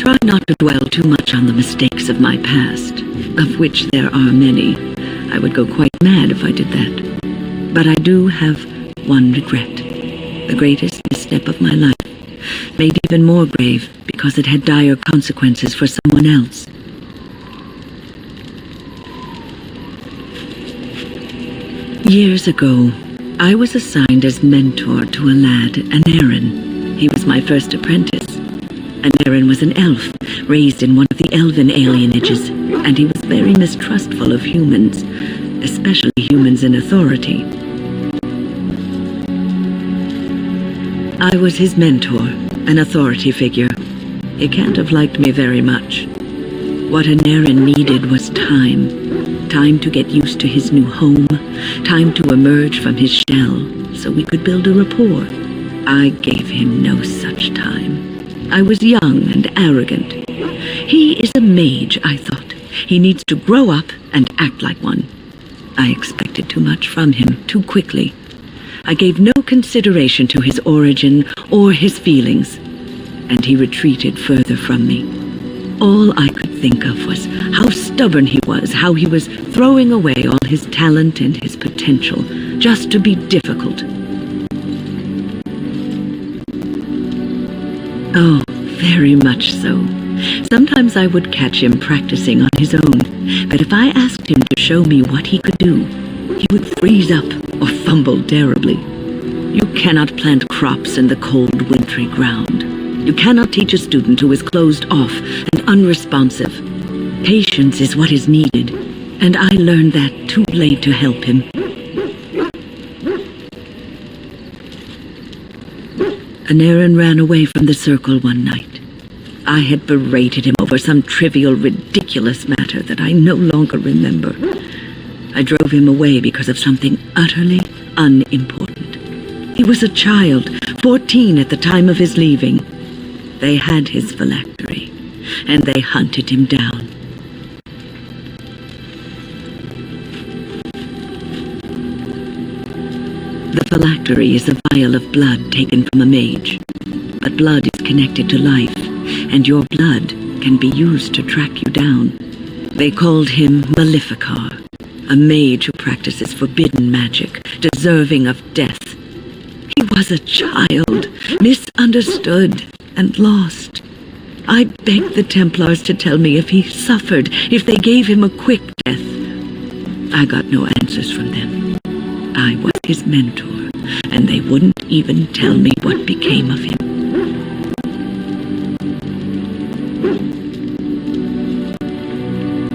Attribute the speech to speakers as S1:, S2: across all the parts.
S1: try not to dwell too much on the mistakes of my past, of which there are many. I would go quite mad if I did that. But I do have one regret. The greatest misstep of my life, made even more grave because it had dire consequences for someone else. Years ago, I was assigned as mentor to a lad, Aneurin. He was my first apprentice. Aneurin was an elf, raised in one of the elven alienages, and he was very mistrustful of humans, especially humans in authority. I was his mentor, an authority figure. He can't have liked me very much. What Aneurin needed was time. Time to get used to his new home, time to emerge from his shell, so we could build a rapport. I gave him no such time. I was young and arrogant. He is a mage, I thought. He needs to grow up and act like one. I expected too much from him too quickly. I gave no consideration to his origin or his feelings, and he retreated further from me. All I could think of was how stubborn he was, how he was throwing away all his talent and his potential just to be difficult. Oh, very much so. Sometimes I would catch him practicing on his own, but if I asked him to show me what he could do, he would freeze up or fumble terribly. You cannot plant crops in the cold, wintry ground. You cannot teach a student who is closed off and unresponsive. Patience is what is needed, and I learned that too late to help him. Aneurin ran away from the circle one night. I had berated him over some trivial, ridiculous matter that I no longer remember. I drove him away because of something utterly unimportant. He was a child, 14 at the time of his leaving. They had his phylactery, and they hunted him down. The phylactery is a vial of blood taken from a mage. But blood is connected to life, and your blood can be used to track you down. They called him Maleficar, a mage who practices forbidden magic, deserving of death. He was a child, misunderstood and lost. I begged the Templars to tell me if he suffered, if they gave him a quick death. I got no answers from them. I was his mentor, and they wouldn't even tell me what became of him.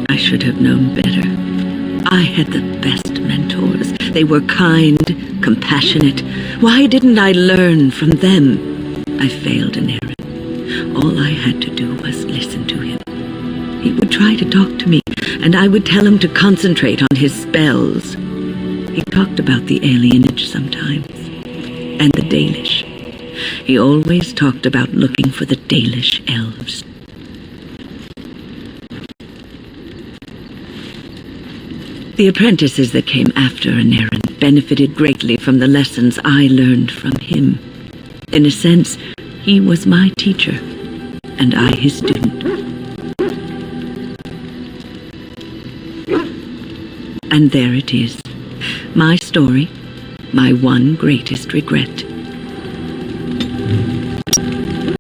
S1: I should have known better. I had the best mentors. They were kind, compassionate. Why didn't I learn from them? I failed Aneurin. All I had to do was listen to him. He would try to talk to me, and I would tell him to concentrate on his spells. He talked about the alienage sometimes, and the Dalish. He always talked about looking for the Dalish elves. The apprentices that came after Aneurin benefited greatly from the lessons I learned from him. In a sense, he was my teacher, and I his student. And there it is, my story, my one greatest regret.